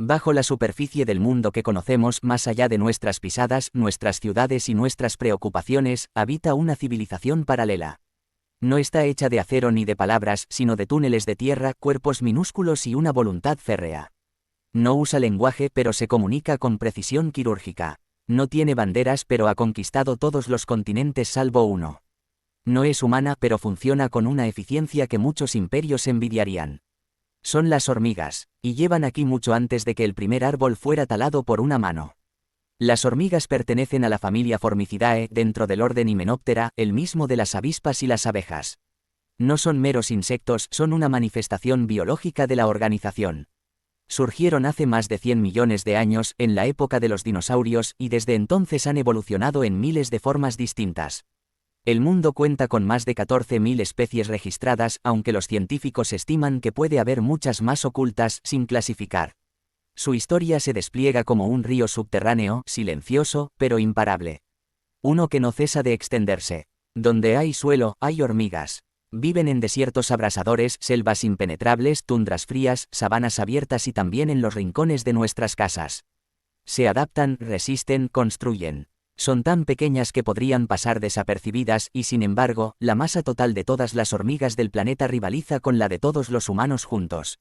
Bajo la superficie del mundo que conocemos, más allá de nuestras pisadas, nuestras ciudades y nuestras preocupaciones, habita una civilización paralela. No está hecha de acero ni de palabras, sino de túneles de tierra, cuerpos minúsculos y una voluntad férrea. No usa lenguaje, pero se comunica con precisión quirúrgica. No tiene banderas, pero ha conquistado todos los continentes salvo uno. No es humana, pero funciona con una eficiencia que muchos imperios envidiarían. Son las hormigas, y llevan aquí mucho antes de que el primer árbol fuera talado por una mano. Las hormigas pertenecen a la familia Formicidae, dentro del orden Hymenoptera, el mismo de las avispas y las abejas. No son meros insectos, son una manifestación biológica de la organización. Surgieron hace más de 100 millones de años, en la época de los dinosaurios, y desde entonces han evolucionado en miles de formas distintas. El mundo cuenta con más de 14.000 especies registradas, aunque los científicos estiman que puede haber muchas más ocultas, sin clasificar. Su historia se despliega como un río subterráneo, silencioso, pero imparable. Uno que no cesa de extenderse. Donde hay suelo, hay hormigas. Viven en desiertos abrasadores, selvas impenetrables, tundras frías, sabanas abiertas y también en los rincones de nuestras casas. Se adaptan, resisten, construyen. Son tan pequeñas que podrían pasar desapercibidas y, sin embargo, la masa total de todas las hormigas del planeta rivaliza con la de todos los humanos juntos.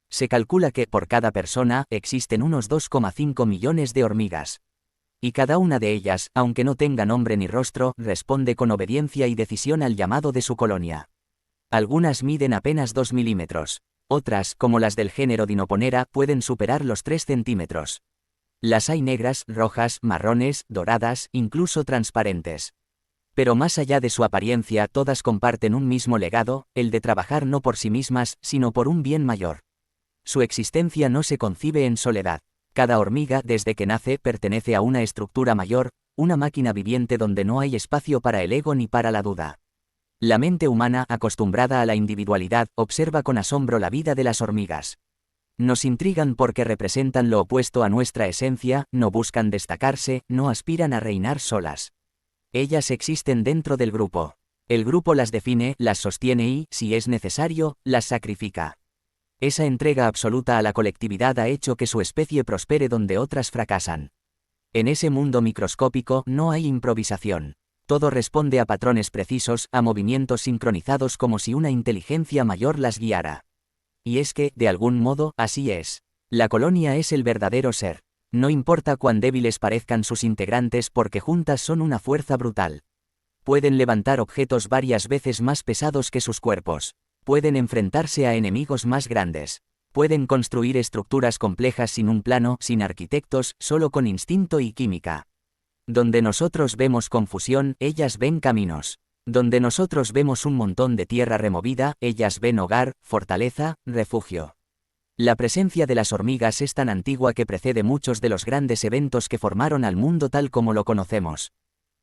Se calcula que, por cada persona, existen unos 2,5 millones de hormigas. Y cada una de ellas, aunque no tenga nombre ni rostro, responde con obediencia y decisión al llamado de su colonia. Algunas miden apenas 2 milímetros. Otras, como las del género Dinoponera, pueden superar los 3 centímetros. Las hay negras, rojas, marrones, doradas, incluso transparentes. Pero más allá de su apariencia, todas comparten un mismo legado, el de trabajar no por sí mismas, sino por un bien mayor. Su existencia no se concibe en soledad. Cada hormiga, desde que nace, pertenece a una estructura mayor, una máquina viviente donde no hay espacio para el ego ni para la duda. La mente humana, acostumbrada a la individualidad, observa con asombro la vida de las hormigas. Nos intrigan porque representan lo opuesto a nuestra esencia, no buscan destacarse, no aspiran a reinar solas. Ellas existen dentro del grupo. El grupo las define, las sostiene y, si es necesario, las sacrifica. Esa entrega absoluta a la colectividad ha hecho que su especie prospere donde otras fracasan. En ese mundo microscópico no hay improvisación. Todo responde a patrones precisos, a movimientos sincronizados como si una inteligencia mayor las guiara. Y es que, de algún modo, así es. La colonia es el verdadero ser. No importa cuán débiles parezcan sus integrantes porque juntas son una fuerza brutal. Pueden levantar objetos varias veces más pesados que sus cuerpos. Pueden enfrentarse a enemigos más grandes. Pueden construir estructuras complejas sin un plano, sin arquitectos, solo con instinto y química. Donde nosotros vemos confusión, ellas ven caminos. Donde nosotros vemos un montón de tierra removida, ellas ven hogar, fortaleza, refugio. La presencia de las hormigas es tan antigua que precede muchos de los grandes eventos que formaron al mundo tal como lo conocemos.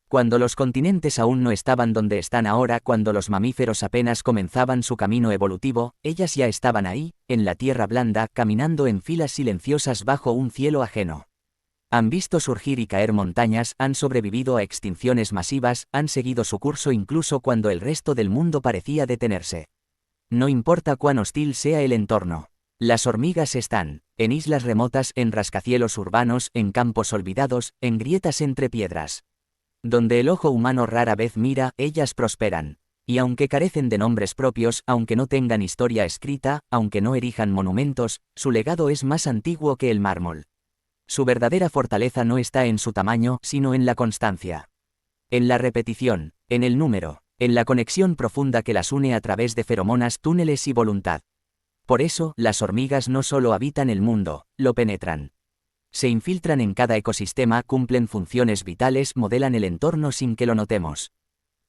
Cuando los continentes aún no estaban donde están ahora, cuando los mamíferos apenas comenzaban su camino evolutivo, ellas ya estaban ahí, en la tierra blanda, caminando en filas silenciosas bajo un cielo ajeno. Han visto surgir y caer montañas, han sobrevivido a extinciones masivas, han seguido su curso incluso cuando el resto del mundo parecía detenerse. No importa cuán hostil sea el entorno. Las hormigas están, en islas remotas, en rascacielos urbanos, en campos olvidados, en grietas entre piedras. Donde el ojo humano rara vez mira, ellas prosperan. Y aunque carecen de nombres propios, aunque no tengan historia escrita, aunque no erijan monumentos, su legado es más antiguo que el mármol. Su verdadera fortaleza no está en su tamaño, sino en la constancia. En la repetición, en el número, en la conexión profunda que las une a través de feromonas, túneles y voluntad. Por eso, las hormigas no solo habitan el mundo, lo penetran. Se infiltran en cada ecosistema, cumplen funciones vitales, modelan el entorno sin que lo notemos.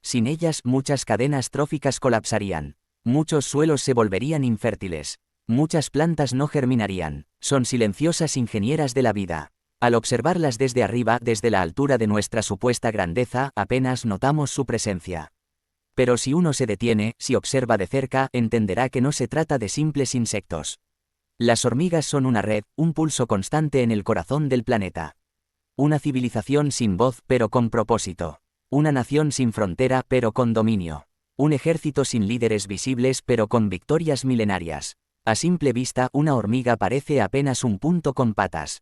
Sin ellas, muchas cadenas tróficas colapsarían. Muchos suelos se volverían infértiles. Muchas plantas no germinarían. Son silenciosas ingenieras de la vida. Al observarlas desde arriba, desde la altura de nuestra supuesta grandeza, apenas notamos su presencia. Pero si uno se detiene, si observa de cerca, entenderá que no se trata de simples insectos. Las hormigas son una red, un pulso constante en el corazón del planeta. Una civilización sin voz, pero con propósito. Una nación sin frontera, pero con dominio. Un ejército sin líderes visibles, pero con victorias milenarias. A simple vista, una hormiga parece apenas un punto con patas.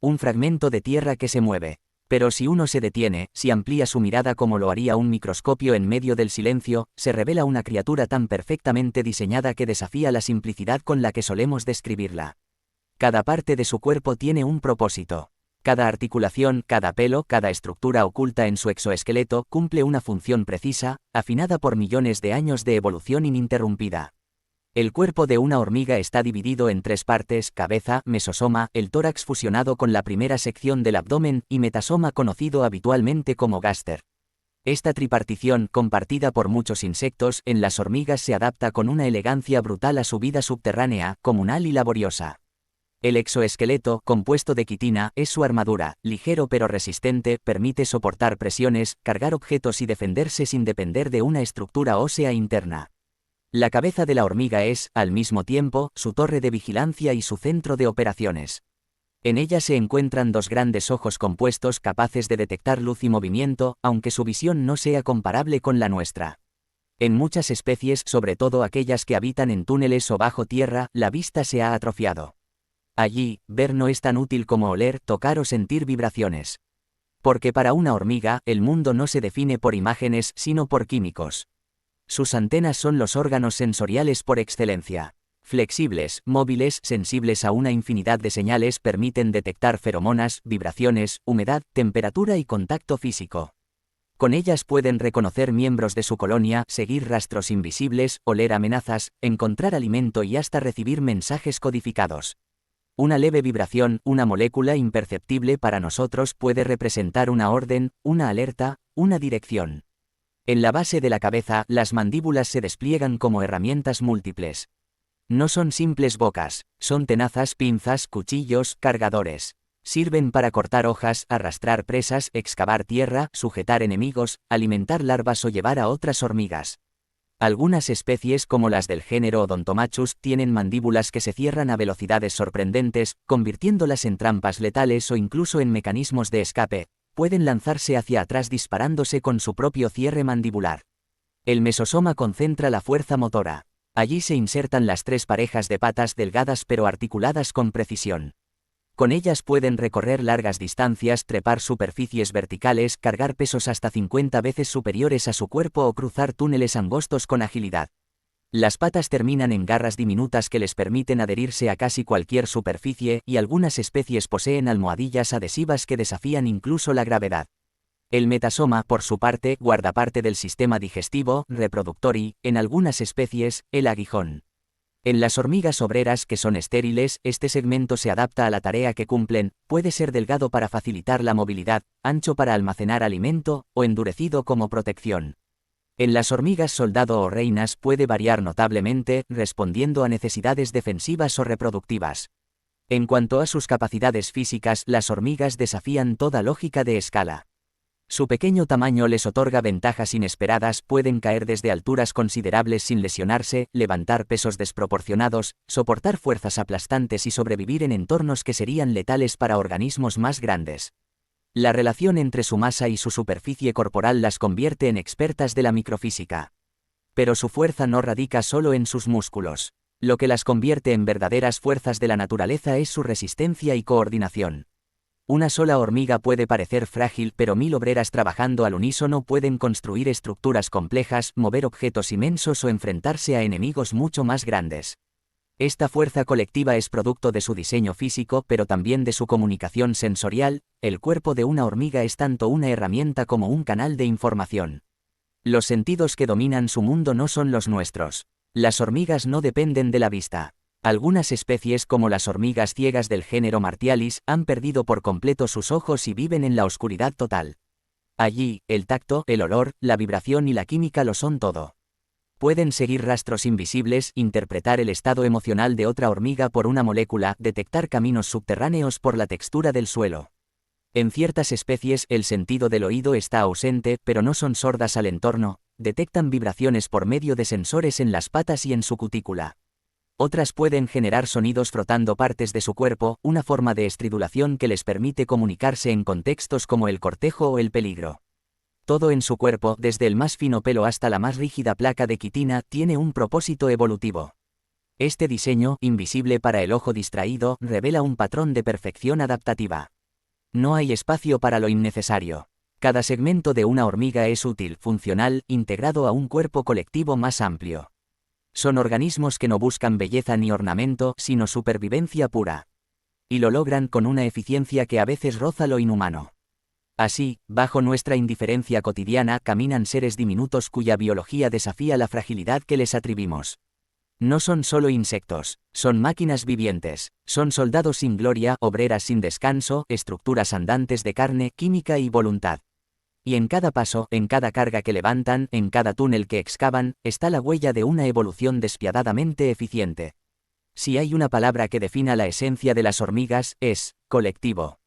Un fragmento de tierra que se mueve. Pero si uno se detiene, si amplía su mirada como lo haría un microscopio en medio del silencio, se revela una criatura tan perfectamente diseñada que desafía la simplicidad con la que solemos describirla. Cada parte de su cuerpo tiene un propósito. Cada articulación, cada pelo, cada estructura oculta en su exoesqueleto cumple una función precisa, afinada por millones de años de evolución ininterrumpida. El cuerpo de una hormiga está dividido en 3 partes: cabeza, mesosoma, el tórax fusionado con la primera sección del abdomen, y metasoma conocido habitualmente como gáster. Esta tripartición, compartida por muchos insectos, en las hormigas se adapta con una elegancia brutal a su vida subterránea, comunal y laboriosa. El exoesqueleto, compuesto de quitina, es su armadura, ligero pero resistente, permite soportar presiones, cargar objetos y defenderse sin depender de una estructura ósea interna. La cabeza de la hormiga es, al mismo tiempo, su torre de vigilancia y su centro de operaciones. En ella se encuentran 2 grandes ojos compuestos capaces de detectar luz y movimiento, aunque su visión no sea comparable con la nuestra. En muchas especies, sobre todo aquellas que habitan en túneles o bajo tierra, la vista se ha atrofiado. Allí, ver no es tan útil como oler, tocar o sentir vibraciones. Porque para una hormiga, el mundo no se define por imágenes, sino por químicos. Sus antenas son los órganos sensoriales por excelencia. Flexibles, móviles, sensibles a una infinidad de señales, permiten detectar feromonas, vibraciones, humedad, temperatura y contacto físico. Con ellas pueden reconocer miembros de su colonia, seguir rastros invisibles, oler amenazas, encontrar alimento y hasta recibir mensajes codificados. Una leve vibración, una molécula imperceptible para nosotros, puede representar una orden, una alerta, una dirección. En la base de la cabeza, las mandíbulas se despliegan como herramientas múltiples. No son simples bocas, son tenazas, pinzas, cuchillos, cargadores. Sirven para cortar hojas, arrastrar presas, excavar tierra, sujetar enemigos, alimentar larvas o llevar a otras hormigas. Algunas especies, como las del género Odontomachus, tienen mandíbulas que se cierran a velocidades sorprendentes, convirtiéndolas en trampas letales o incluso en mecanismos de escape. Pueden lanzarse hacia atrás disparándose con su propio cierre mandibular. El mesosoma concentra la fuerza motora. Allí se insertan las 3 parejas de patas delgadas pero articuladas con precisión. Con ellas pueden recorrer largas distancias, trepar superficies verticales, cargar pesos hasta 50 veces superiores a su cuerpo o cruzar túneles angostos con agilidad. Las patas terminan en garras diminutas que les permiten adherirse a casi cualquier superficie, y algunas especies poseen almohadillas adhesivas que desafían incluso la gravedad. El metasoma, por su parte, guarda parte del sistema digestivo, reproductor y, en algunas especies, el aguijón. En las hormigas obreras que son estériles, este segmento se adapta a la tarea que cumplen, puede ser delgado para facilitar la movilidad, ancho para almacenar alimento, o endurecido como protección. En las hormigas soldado o reinas puede variar notablemente, respondiendo a necesidades defensivas o reproductivas. En cuanto a sus capacidades físicas, las hormigas desafían toda lógica de escala. Su pequeño tamaño les otorga ventajas inesperadas, pueden caer desde alturas considerables sin lesionarse, levantar pesos desproporcionados, soportar fuerzas aplastantes y sobrevivir en entornos que serían letales para organismos más grandes. La relación entre su masa y su superficie corporal las convierte en expertas de la microfísica. Pero su fuerza no radica solo en sus músculos. Lo que las convierte en verdaderas fuerzas de la naturaleza es su resistencia y coordinación. Una sola hormiga puede parecer frágil, pero 1000 obreras trabajando al unísono pueden construir estructuras complejas, mover objetos inmensos o enfrentarse a enemigos mucho más grandes. Esta fuerza colectiva es producto de su diseño físico, pero también de su comunicación sensorial. El cuerpo de una hormiga es tanto una herramienta como un canal de información. Los sentidos que dominan su mundo no son los nuestros. Las hormigas no dependen de la vista. Algunas especies, como las hormigas ciegas del género Martialis, han perdido por completo sus ojos y viven en la oscuridad total. Allí, el tacto, el olor, la vibración y la química lo son todo. Pueden seguir rastros invisibles, interpretar el estado emocional de otra hormiga por una molécula, detectar caminos subterráneos por la textura del suelo. En ciertas especies el sentido del oído está ausente, pero no son sordas al entorno, detectan vibraciones por medio de sensores en las patas y en su cutícula. Otras pueden generar sonidos frotando partes de su cuerpo, una forma de estridulación que les permite comunicarse en contextos como el cortejo o el peligro. Todo en su cuerpo, desde el más fino pelo hasta la más rígida placa de quitina, tiene un propósito evolutivo. Este diseño, invisible para el ojo distraído, revela un patrón de perfección adaptativa. No hay espacio para lo innecesario. Cada segmento de una hormiga es útil, funcional, integrado a un cuerpo colectivo más amplio. Son organismos que no buscan belleza ni ornamento, sino supervivencia pura. Y lo logran con una eficiencia que a veces roza lo inhumano. Así, bajo nuestra indiferencia cotidiana caminan seres diminutos cuya biología desafía la fragilidad que les atribuimos. No son solo insectos, son máquinas vivientes, son soldados sin gloria, obreras sin descanso, estructuras andantes de carne, química y voluntad. Y en cada paso, en cada carga que levantan, en cada túnel que excavan, está la huella de una evolución despiadadamente eficiente. Si hay una palabra que defina la esencia de las hormigas, es colectivo.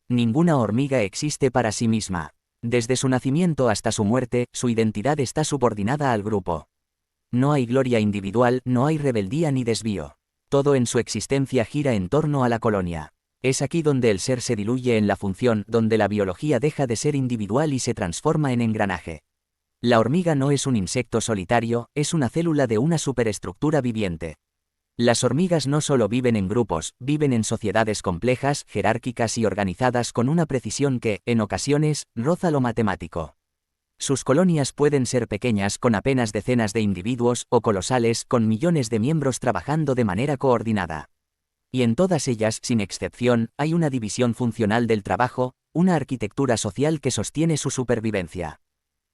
Ninguna hormiga existe para sí misma. Desde su nacimiento hasta su muerte, su identidad está subordinada al grupo. No hay gloria individual, no hay rebeldía ni desvío. Todo en su existencia gira en torno a la colonia. Es aquí donde el ser se diluye en la función, donde la biología deja de ser individual y se transforma en engranaje. La hormiga no es un insecto solitario, es una célula de una superestructura viviente. Las hormigas no solo viven en grupos, viven en sociedades complejas, jerárquicas y organizadas con una precisión que, en ocasiones, roza lo matemático. Sus colonias pueden ser pequeñas con apenas decenas de individuos o colosales con millones de miembros trabajando de manera coordinada. Y en todas ellas, sin excepción, hay una división funcional del trabajo, una arquitectura social que sostiene su supervivencia.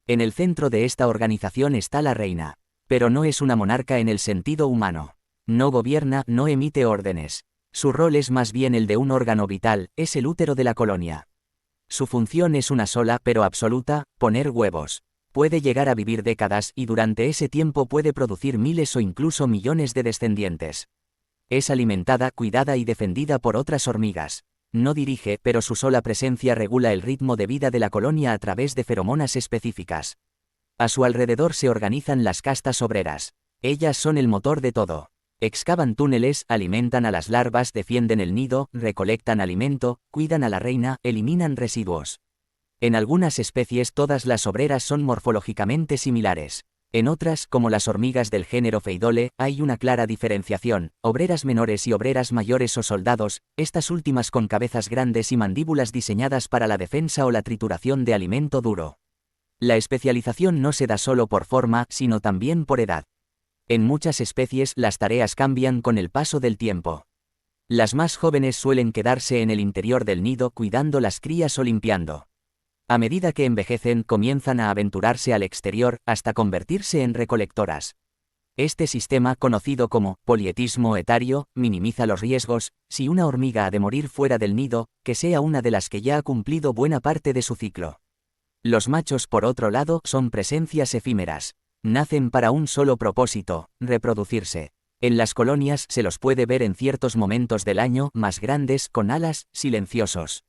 En el centro de esta organización está la reina. Pero no es una monarca en el sentido humano. No gobierna, no emite órdenes. Su rol es más bien el de un órgano vital, es el útero de la colonia. Su función es una sola pero absoluta, poner huevos. Puede llegar a vivir décadas y durante ese tiempo puede producir miles o incluso millones de descendientes. Es alimentada, cuidada y defendida por otras hormigas. No dirige, pero su sola presencia regula el ritmo de vida de la colonia a través de feromonas específicas. A su alrededor se organizan las castas obreras. Ellas son el motor de todo. Excavan túneles, alimentan a las larvas, defienden el nido, recolectan alimento, cuidan a la reina, eliminan residuos. En algunas especies todas las obreras son morfológicamente similares. En otras, como las hormigas del género Pheidole, hay una clara diferenciación, obreras menores y obreras mayores o soldados, estas últimas con cabezas grandes y mandíbulas diseñadas para la defensa o la trituración de alimento duro. La especialización no se da solo por forma, sino también por edad. En muchas especies las tareas cambian con el paso del tiempo. Las más jóvenes suelen quedarse en el interior del nido cuidando las crías o limpiando. A medida que envejecen comienzan a aventurarse al exterior hasta convertirse en recolectoras. Este sistema, conocido como polietismo etario, minimiza los riesgos. Si una hormiga ha de morir fuera del nido, que sea una de las que ya ha cumplido buena parte de su ciclo. Los machos, por otro lado, son presencias efímeras. Nacen para un solo propósito, reproducirse. En las colonias se los puede ver en ciertos momentos del año, más grandes, con alas, silenciosos.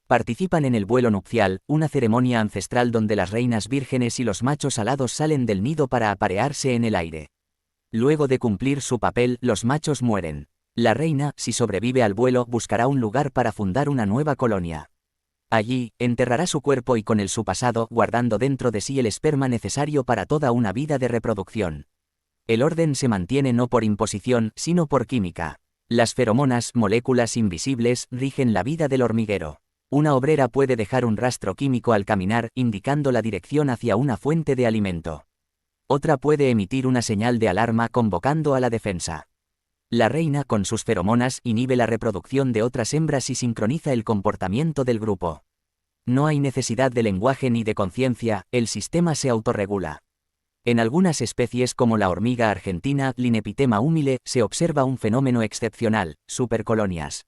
Participan en el vuelo nupcial, una ceremonia ancestral donde las reinas vírgenes y los machos alados salen del nido para aparearse en el aire. Luego de cumplir su papel, los machos mueren. La reina, si sobrevive al vuelo, buscará un lugar para fundar una nueva colonia. Allí, enterrará su cuerpo y con el su pasado, guardando dentro de sí el esperma necesario para toda una vida de reproducción. El orden se mantiene no por imposición, sino por química. Las feromonas, moléculas invisibles, rigen la vida del hormiguero. Una obrera puede dejar un rastro químico al caminar, indicando la dirección hacia una fuente de alimento. Otra puede emitir una señal de alarma convocando a la defensa. La reina, con sus feromonas, inhibe la reproducción de otras hembras y sincroniza el comportamiento del grupo. No hay necesidad de lenguaje ni de conciencia, el sistema se autorregula. En algunas especies como la hormiga argentina, Linepitema humile, se observa un fenómeno excepcional, supercolonias.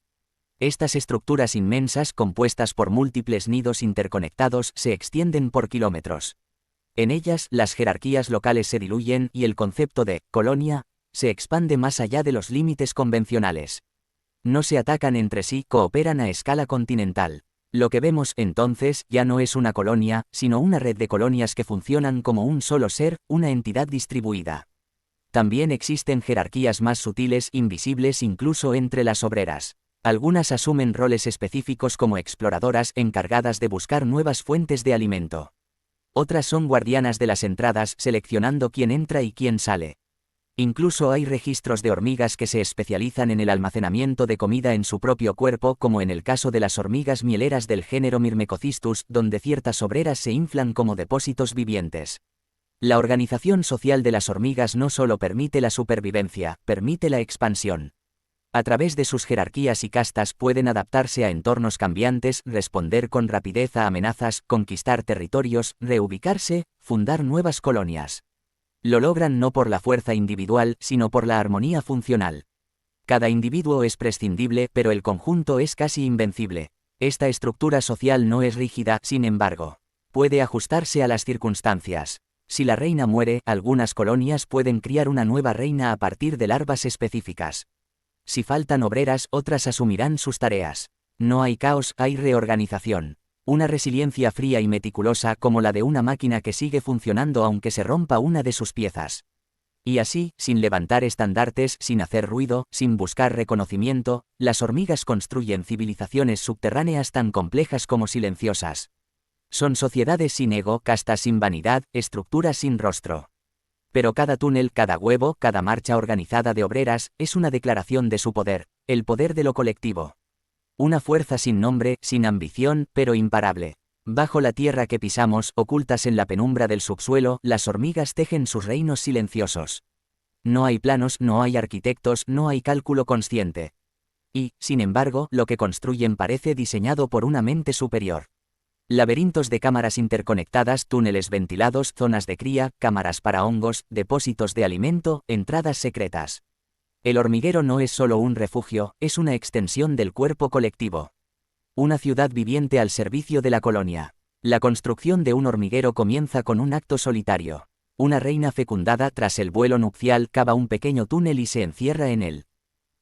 Estas estructuras inmensas, compuestas por múltiples nidos interconectados, se extienden por kilómetros. En ellas, las jerarquías locales se diluyen y el concepto de colonia se expande más allá de los límites convencionales. No se atacan entre sí, cooperan a escala continental. Lo que vemos, entonces, ya no es una colonia, sino una red de colonias que funcionan como un solo ser, una entidad distribuida. También existen jerarquías más sutiles, invisibles incluso entre las obreras. Algunas asumen roles específicos como exploradoras encargadas de buscar nuevas fuentes de alimento. Otras son guardianas de las entradas, seleccionando quién entra y quién sale. Incluso hay registros de hormigas que se especializan en el almacenamiento de comida en su propio cuerpo, como en el caso de las hormigas mieleras del género Myrmecocystus, donde ciertas obreras se inflan como depósitos vivientes. La organización social de las hormigas no solo permite la supervivencia, permite la expansión. A través de sus jerarquías y castas pueden adaptarse a entornos cambiantes, responder con rapidez a amenazas, conquistar territorios, reubicarse, fundar nuevas colonias. Lo logran no por la fuerza individual, sino por la armonía funcional. Cada individuo es prescindible, pero el conjunto es casi invencible. Esta estructura social no es rígida, sin embargo. Puede ajustarse a las circunstancias. Si la reina muere, algunas colonias pueden criar una nueva reina a partir de larvas específicas. Si faltan obreras, otras asumirán sus tareas. No hay caos, hay reorganización. Una resiliencia fría y meticulosa como la de una máquina que sigue funcionando aunque se rompa una de sus piezas. Y así, sin levantar estandartes, sin hacer ruido, sin buscar reconocimiento, las hormigas construyen civilizaciones subterráneas tan complejas como silenciosas. Son sociedades sin ego, castas sin vanidad, estructuras sin rostro. Pero cada túnel, cada huevo, cada marcha organizada de obreras, es una declaración de su poder, el poder de lo colectivo. Una fuerza sin nombre, sin ambición, pero imparable. Bajo la tierra que pisamos, ocultas en la penumbra del subsuelo, las hormigas tejen sus reinos silenciosos. No hay planos, no hay arquitectos, no hay cálculo consciente. Y, sin embargo, lo que construyen parece diseñado por una mente superior. Laberintos de cámaras interconectadas, túneles ventilados, zonas de cría, cámaras para hongos, depósitos de alimento, entradas secretas. El hormiguero no es solo un refugio, es una extensión del cuerpo colectivo. Una ciudad viviente al servicio de la colonia. La construcción de un hormiguero comienza con un acto solitario. Una reina fecundada tras el vuelo nupcial cava un pequeño túnel y se encierra en él.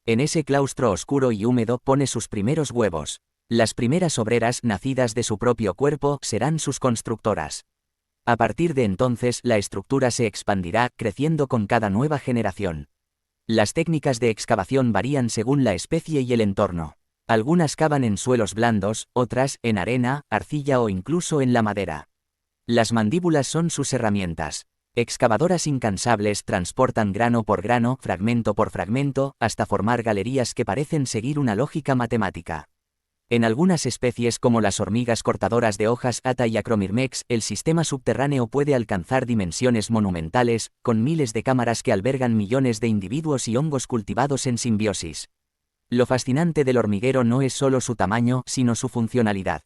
En ese claustro oscuro y húmedo pone sus primeros huevos. Las primeras obreras, nacidas de su propio cuerpo, serán sus constructoras. A partir de entonces, la estructura se expandirá, creciendo con cada nueva generación. Las técnicas de excavación varían según la especie y el entorno. Algunas cavan en suelos blandos, otras, en arena, arcilla o incluso en la madera. Las mandíbulas son sus herramientas. Excavadoras incansables transportan grano por grano, fragmento por fragmento, hasta formar galerías que parecen seguir una lógica matemática. En algunas especies como las hormigas cortadoras de hojas Ata y Acromyrmex, el sistema subterráneo puede alcanzar dimensiones monumentales, con miles de cámaras que albergan millones de individuos y hongos cultivados en simbiosis. Lo fascinante del hormiguero no es solo su tamaño, sino su funcionalidad.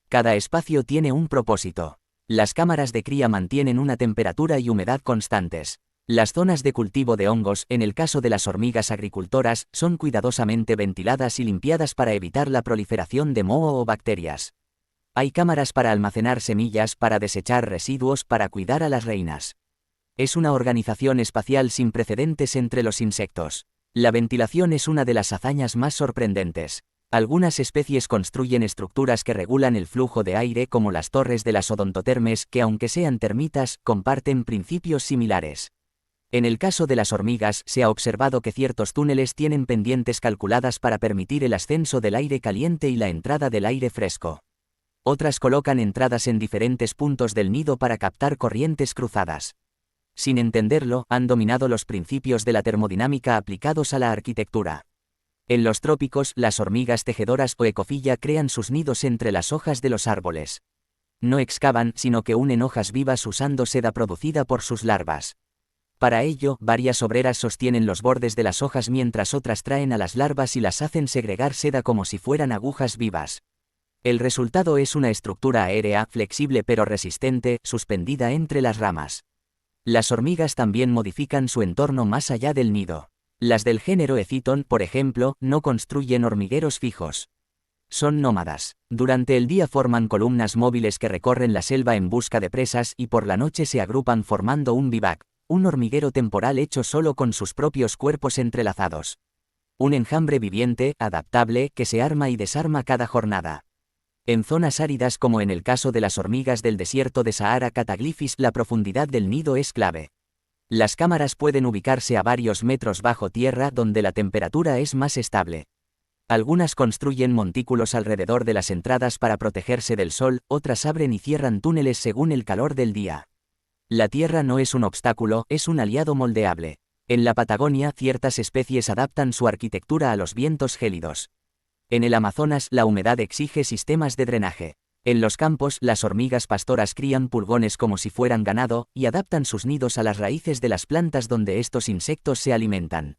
Cada espacio tiene un propósito. Las cámaras de cría mantienen una temperatura y humedad constantes. Las zonas de cultivo de hongos, en el caso de las hormigas agricultoras, son cuidadosamente ventiladas y limpiadas para evitar la proliferación de moho o bacterias. Hay cámaras para almacenar semillas, para desechar residuos, para cuidar a las reinas. Es una organización espacial sin precedentes entre los insectos. La ventilación es una de las hazañas más sorprendentes. Algunas especies construyen estructuras que regulan el flujo de aire como las torres de las odontotermes que, aunque sean termitas, comparten principios similares. En el caso de las hormigas, se ha observado que ciertos túneles tienen pendientes calculadas para permitir el ascenso del aire caliente y la entrada del aire fresco. Otras colocan entradas en diferentes puntos del nido para captar corrientes cruzadas. Sin entenderlo, han dominado los principios de la termodinámica aplicados a la arquitectura. En los trópicos, las hormigas tejedoras o ecofilla crean sus nidos entre las hojas de los árboles. No excavan, sino que unen hojas vivas usando seda producida por sus larvas. Para ello, varias obreras sostienen los bordes de las hojas mientras otras traen a las larvas y las hacen segregar seda como si fueran agujas vivas. El resultado es una estructura aérea, flexible pero resistente, suspendida entre las ramas. Las hormigas también modifican su entorno más allá del nido. Las del género Eciton, por ejemplo, no construyen hormigueros fijos. Son nómadas. Durante el día forman columnas móviles que recorren la selva en busca de presas y por la noche se agrupan formando un vivac. Un hormiguero temporal hecho solo con sus propios cuerpos entrelazados. Un enjambre viviente, adaptable, que se arma y desarma cada jornada. En zonas áridas como en el caso de las hormigas del desierto de Sahara Cataglyphis, la profundidad del nido es clave. Las cámaras pueden ubicarse a varios metros bajo tierra donde la temperatura es más estable. Algunas construyen montículos alrededor de las entradas para protegerse del sol, otras abren y cierran túneles según el calor del día. La tierra no es un obstáculo, es un aliado moldeable. En la Patagonia, ciertas especies adaptan su arquitectura a los vientos gélidos. En el Amazonas, la humedad exige sistemas de drenaje. En los campos, las hormigas pastoras crían pulgones como si fueran ganado, y adaptan sus nidos a las raíces de las plantas donde estos insectos se alimentan.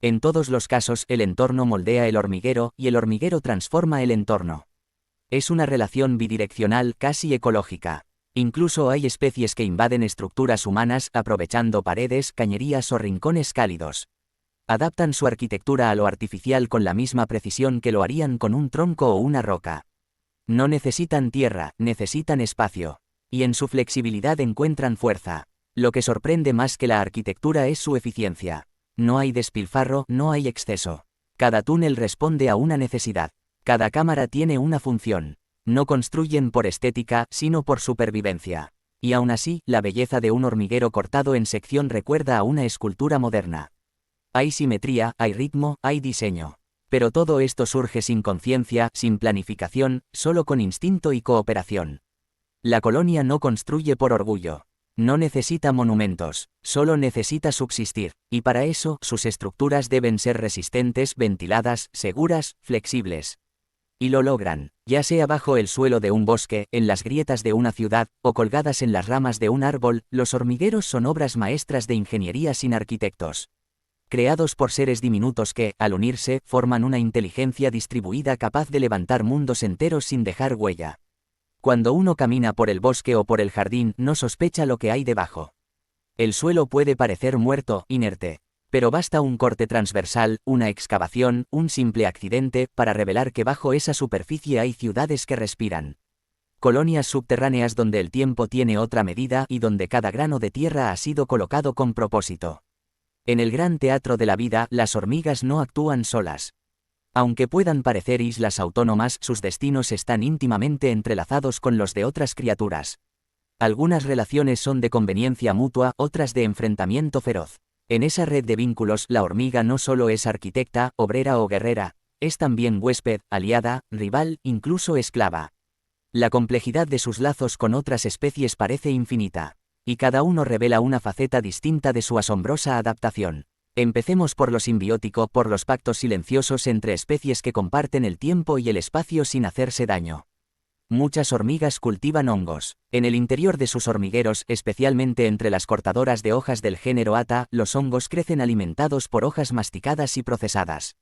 En todos los casos, el entorno moldea el hormiguero, y el hormiguero transforma el entorno. Es una relación bidireccional, casi ecológica. Incluso hay especies que invaden estructuras humanas, aprovechando paredes, cañerías o rincones cálidos. Adaptan su arquitectura a lo artificial con la misma precisión que lo harían con un tronco o una roca. No necesitan tierra, necesitan espacio. Y en su flexibilidad encuentran fuerza. Lo que sorprende más que la arquitectura es su eficiencia. No hay despilfarro, no hay exceso. Cada túnel responde a una necesidad. Cada cámara tiene una función. No construyen por estética, sino por supervivencia. Y aún así, la belleza de un hormiguero cortado en sección recuerda a una escultura moderna. Hay simetría, hay ritmo, hay diseño. Pero todo esto surge sin conciencia, sin planificación, solo con instinto y cooperación. La colonia no construye por orgullo. No necesita monumentos, solo necesita subsistir, y para eso, sus estructuras deben ser resistentes, ventiladas, seguras, flexibles. Y lo logran, ya sea bajo el suelo de un bosque, en las grietas de una ciudad, o colgadas en las ramas de un árbol. Los hormigueros son obras maestras de ingeniería sin arquitectos. Creados por seres diminutos que, al unirse, forman una inteligencia distribuida capaz de levantar mundos enteros sin dejar huella. Cuando uno camina por el bosque o por el jardín, no sospecha lo que hay debajo. El suelo puede parecer muerto, inerte. Pero basta un corte transversal, una excavación, un simple accidente, para revelar que bajo esa superficie hay ciudades que respiran. Colonias subterráneas donde el tiempo tiene otra medida y donde cada grano de tierra ha sido colocado con propósito. En el gran teatro de la vida, las hormigas no actúan solas. Aunque puedan parecer islas autónomas, sus destinos están íntimamente entrelazados con los de otras criaturas. Algunas relaciones son de conveniencia mutua, otras de enfrentamiento feroz. En esa red de vínculos, la hormiga no solo es arquitecta, obrera o guerrera, es también huésped, aliada, rival, incluso esclava. La complejidad de sus lazos con otras especies parece infinita, y cada uno revela una faceta distinta de su asombrosa adaptación. Empecemos por lo simbiótico, por los pactos silenciosos entre especies que comparten el tiempo y el espacio sin hacerse daño. Muchas hormigas cultivan hongos. En el interior de sus hormigueros, especialmente entre las cortadoras de hojas del género Atta, los hongos crecen alimentados por hojas masticadas y procesadas.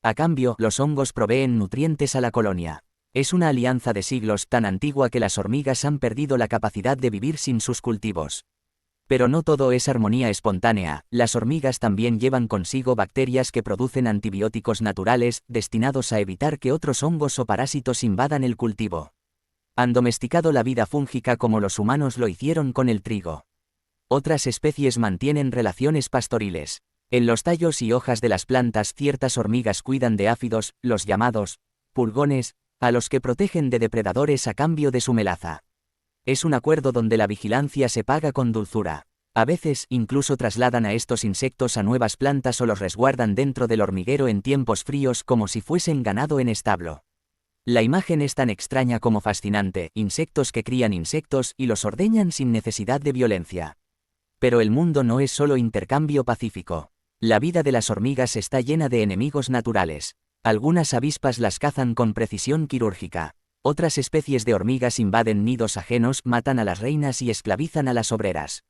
A cambio, los hongos proveen nutrientes a la colonia. Es una alianza de siglos tan antigua que las hormigas han perdido la capacidad de vivir sin sus cultivos. Pero no todo es armonía espontánea, las hormigas también llevan consigo bacterias que producen antibióticos naturales, destinados a evitar que otros hongos o parásitos invadan el cultivo. Han domesticado la vida fúngica como los humanos lo hicieron con el trigo. Otras especies mantienen relaciones pastoriles. En los tallos y hojas de las plantas ciertas hormigas cuidan de áfidos, los llamados pulgones, a los que protegen de depredadores a cambio de su melaza. Es un acuerdo donde la vigilancia se paga con dulzura. A veces, incluso trasladan a estos insectos a nuevas plantas o los resguardan dentro del hormiguero en tiempos fríos como si fuesen ganado en establo. La imagen es tan extraña como fascinante, insectos que crían insectos y los ordeñan sin necesidad de violencia. Pero el mundo no es solo intercambio pacífico. La vida de las hormigas está llena de enemigos naturales. Algunas avispas las cazan con precisión quirúrgica. Otras especies de hormigas invaden nidos ajenos, matan a las reinas y esclavizan a las obreras.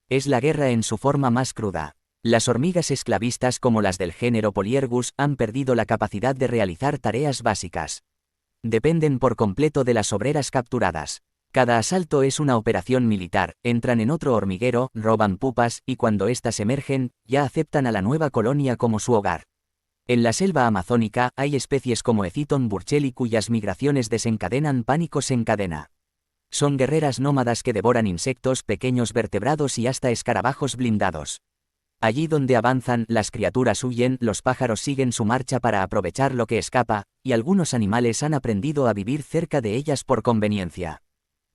Es la guerra en su forma más cruda. Las hormigas esclavistas como las del género Polyergus han perdido la capacidad de realizar tareas básicas. Dependen por completo de las obreras capturadas. Cada asalto es una operación militar, entran en otro hormiguero, roban pupas, y cuando éstas emergen, ya aceptan a la nueva colonia como su hogar. En la selva amazónica hay especies como Eciton burchelli cuyas migraciones desencadenan pánicos en cadena. Son guerreras nómadas que devoran insectos, pequeños vertebrados y hasta escarabajos blindados. Allí donde avanzan, las criaturas huyen, los pájaros siguen su marcha para aprovechar lo que escapa, y algunos animales han aprendido a vivir cerca de ellas por conveniencia.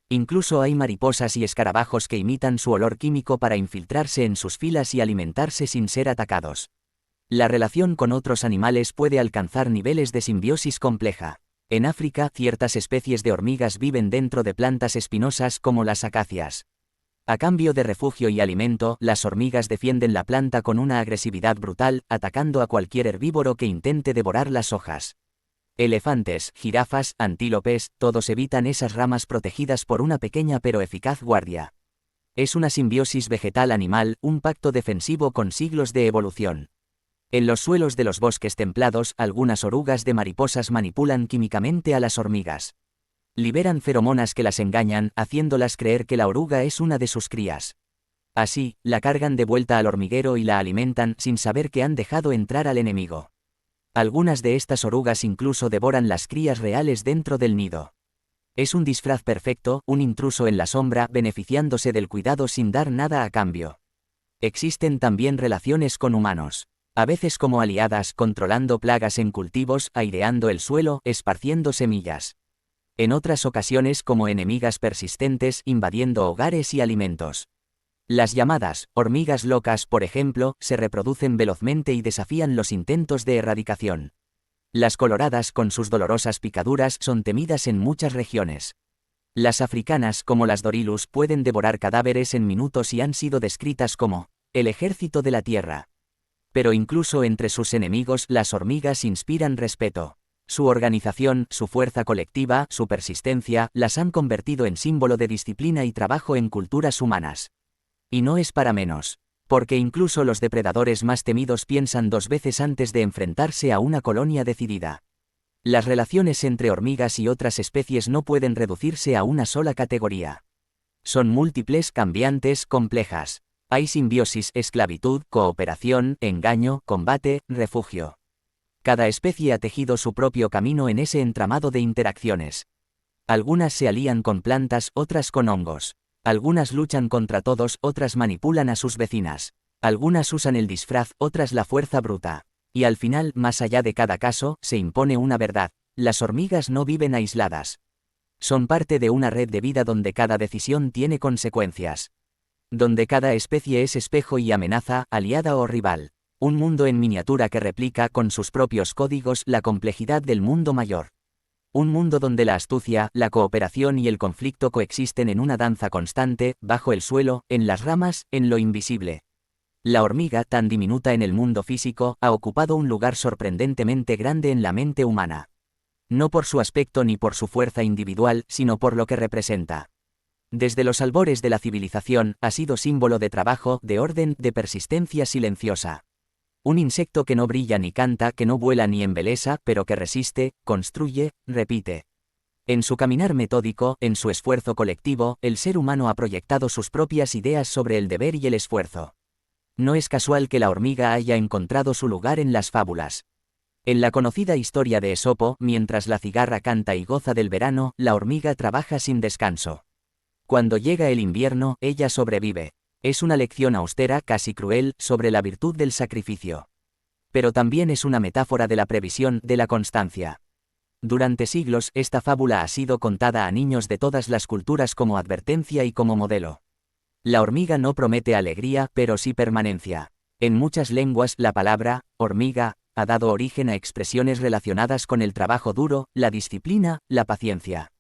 Incluso hay mariposas y escarabajos que imitan su olor químico para infiltrarse en sus filas y alimentarse sin ser atacados. La relación con otros animales puede alcanzar niveles de simbiosis compleja. En África, ciertas especies de hormigas viven dentro de plantas espinosas como las acacias. A cambio de refugio y alimento, las hormigas defienden la planta con una agresividad brutal, atacando a cualquier herbívoro que intente devorar las hojas. Elefantes, jirafas, antílopes, todos evitan esas ramas protegidas por una pequeña pero eficaz guardia. Es una simbiosis vegetal-animal, un pacto defensivo con siglos de evolución. En los suelos de los bosques templados, algunas orugas de mariposas manipulan químicamente a las hormigas. Liberan feromonas que las engañan, haciéndolas creer que la oruga es una de sus crías. Así, la cargan de vuelta al hormiguero y la alimentan sin saber que han dejado entrar al enemigo. Algunas de estas orugas incluso devoran las crías reales dentro del nido. Es un disfraz perfecto, un intruso en la sombra, beneficiándose del cuidado sin dar nada a cambio. Existen también relaciones con humanos. A veces como aliadas, controlando plagas en cultivos, aireando el suelo, esparciendo semillas. En otras ocasiones como enemigas persistentes, invadiendo hogares y alimentos. Las llamadas hormigas locas, por ejemplo, se reproducen velozmente y desafían los intentos de erradicación. Las coloradas, con sus dolorosas picaduras, son temidas en muchas regiones. Las africanas, como las Dorilus, pueden devorar cadáveres en minutos y han sido descritas como el ejército de la tierra. Pero incluso entre sus enemigos, las hormigas inspiran respeto. Su organización, su fuerza colectiva, su persistencia, las han convertido en símbolo de disciplina y trabajo en culturas humanas. Y no es para menos, porque incluso los depredadores más temidos piensan dos veces antes de enfrentarse a una colonia decidida. Las relaciones entre hormigas y otras especies no pueden reducirse a una sola categoría. Son múltiples, cambiantes, complejas. Hay simbiosis, esclavitud, cooperación, engaño, combate, refugio. Cada especie ha tejido su propio camino en ese entramado de interacciones. Algunas se alían con plantas, otras con hongos. Algunas luchan contra todos, otras manipulan a sus vecinas. Algunas usan el disfraz, otras la fuerza bruta. Y al final, más allá de cada caso, se impone una verdad: las hormigas no viven aisladas. Son parte de una red de vida donde cada decisión tiene consecuencias. Donde cada especie es espejo y amenaza, aliada o rival. Un mundo en miniatura que replica, con sus propios códigos, la complejidad del mundo mayor. Un mundo donde la astucia, la cooperación y el conflicto coexisten en una danza constante, bajo el suelo, en las ramas, en lo invisible. La hormiga, tan diminuta en el mundo físico, ha ocupado un lugar sorprendentemente grande en la mente humana. No por su aspecto ni por su fuerza individual, sino por lo que representa. Desde los albores de la civilización, ha sido símbolo de trabajo, de orden, de persistencia silenciosa. Un insecto que no brilla ni canta, que no vuela ni embelesa, pero que resiste, construye, repite. En su caminar metódico, en su esfuerzo colectivo, el ser humano ha proyectado sus propias ideas sobre el deber y el esfuerzo. No es casual que la hormiga haya encontrado su lugar en las fábulas. En la conocida historia de Esopo, mientras la cigarra canta y goza del verano, la hormiga trabaja sin descanso. Cuando llega el invierno, ella sobrevive. Es una lección austera, casi cruel, sobre la virtud del sacrificio. Pero también es una metáfora de la previsión, de la constancia. Durante siglos, esta fábula ha sido contada a niños de todas las culturas como advertencia y como modelo. La hormiga no promete alegría, pero sí permanencia. En muchas lenguas, la palabra hormiga ha dado origen a expresiones relacionadas con el trabajo duro, la disciplina, la paciencia.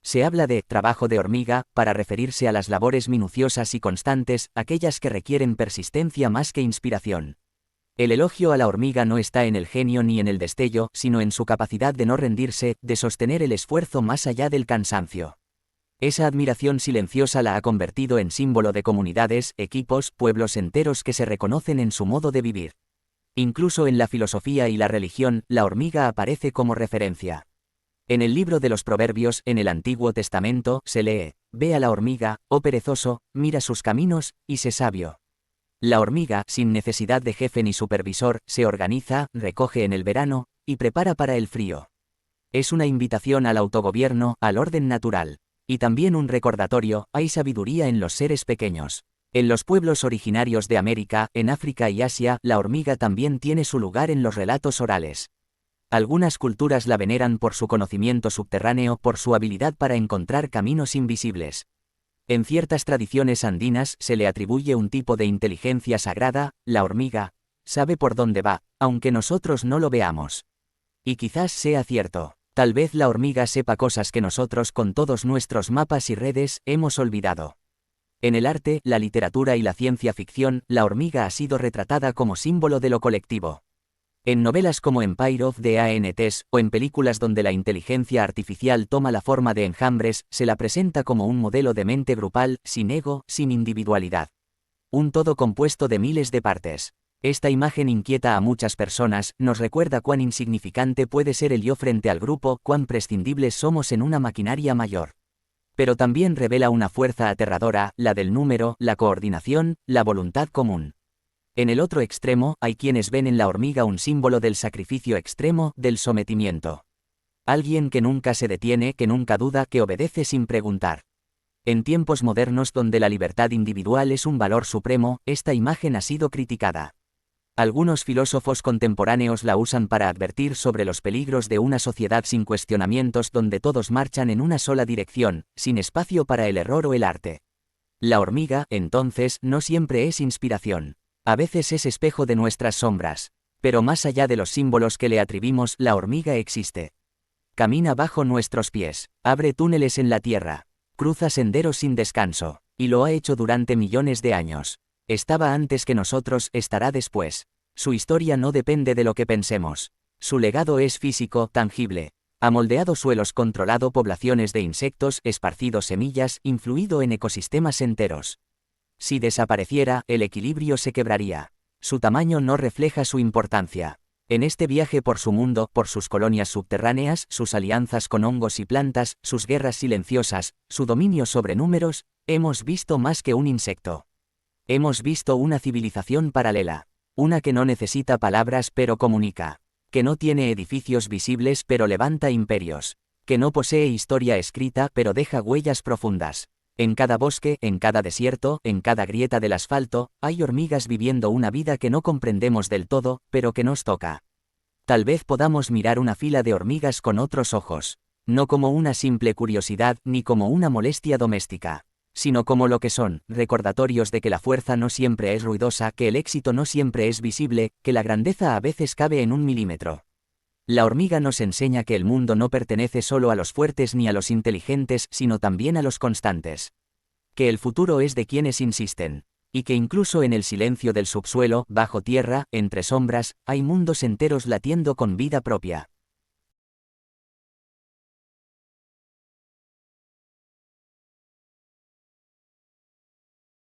Se habla de trabajo de hormiga para referirse a las labores minuciosas y constantes, aquellas que requieren persistencia más que inspiración. El elogio a la hormiga no está en el genio ni en el destello, sino en su capacidad de no rendirse, de sostener el esfuerzo más allá del cansancio. Esa admiración silenciosa la ha convertido en símbolo de comunidades, equipos, pueblos enteros que se reconocen en su modo de vivir. Incluso en la filosofía y la religión, la hormiga aparece como referencia. En el libro de los Proverbios, en el Antiguo Testamento, se lee: «Ve a la hormiga, oh perezoso, mira sus caminos, y sé sabio». La hormiga, sin necesidad de jefe ni supervisor, se organiza, recoge en el verano, y prepara para el frío. Es una invitación al autogobierno, al orden natural. Y también un recordatorio: hay sabiduría en los seres pequeños. En los pueblos originarios de América, en África y Asia, la hormiga también tiene su lugar en los relatos orales. Algunas culturas la veneran por su conocimiento subterráneo, por su habilidad para encontrar caminos invisibles. En ciertas tradiciones andinas se le atribuye un tipo de inteligencia sagrada: la hormiga sabe por dónde va, aunque nosotros no lo veamos. Y quizás sea cierto. Tal vez la hormiga sepa cosas que nosotros, con todos nuestros mapas y redes, hemos olvidado. En el arte, la literatura y la ciencia ficción, la hormiga ha sido retratada como símbolo de lo colectivo. En novelas como Empire of the Ants, o en películas donde la inteligencia artificial toma la forma de enjambres, se la presenta como un modelo de mente grupal, sin ego, sin individualidad. Un todo compuesto de miles de partes. Esta imagen inquieta a muchas personas, nos recuerda cuán insignificante puede ser el yo frente al grupo, cuán prescindibles somos en una maquinaria mayor. Pero también revela una fuerza aterradora, la del número, la coordinación, la voluntad común. En el otro extremo, hay quienes ven en la hormiga un símbolo del sacrificio extremo, del sometimiento. Alguien que nunca se detiene, que nunca duda, que obedece sin preguntar. En tiempos modernos donde la libertad individual es un valor supremo, esta imagen ha sido criticada. Algunos filósofos contemporáneos la usan para advertir sobre los peligros de una sociedad sin cuestionamientos donde todos marchan en una sola dirección, sin espacio para el error o el arte. La hormiga, entonces, no siempre es inspiración. A veces es espejo de nuestras sombras. Pero más allá de los símbolos que le atribuimos, la hormiga existe. Camina bajo nuestros pies, abre túneles en la tierra, cruza senderos sin descanso, y lo ha hecho durante millones de años. Estaba antes que nosotros, estará después. Su historia no depende de lo que pensemos. Su legado es físico, tangible. Ha moldeado suelos, controlado poblaciones de insectos, esparcido semillas, influido en ecosistemas enteros. Si desapareciera, el equilibrio se quebraría. Su tamaño no refleja su importancia. En este viaje por su mundo, por sus colonias subterráneas, sus alianzas con hongos y plantas, sus guerras silenciosas, su dominio sobre números, hemos visto más que un insecto. Hemos visto una civilización paralela. Una que no necesita palabras pero comunica. Que no tiene edificios visibles pero levanta imperios. Que no posee historia escrita pero deja huellas profundas. En cada bosque, en cada desierto, en cada grieta del asfalto, hay hormigas viviendo una vida que no comprendemos del todo, pero que nos toca. Tal vez podamos mirar una fila de hormigas con otros ojos. No como una simple curiosidad ni como una molestia doméstica. Sino como lo que son, recordatorios de que la fuerza no siempre es ruidosa, que el éxito no siempre es visible, que la grandeza a veces cabe en 1 milímetro. La hormiga nos enseña que el mundo no pertenece solo a los fuertes ni a los inteligentes, sino también a los constantes. Que el futuro es de quienes insisten. Y que incluso en el silencio del subsuelo, bajo tierra, entre sombras, hay mundos enteros latiendo con vida propia.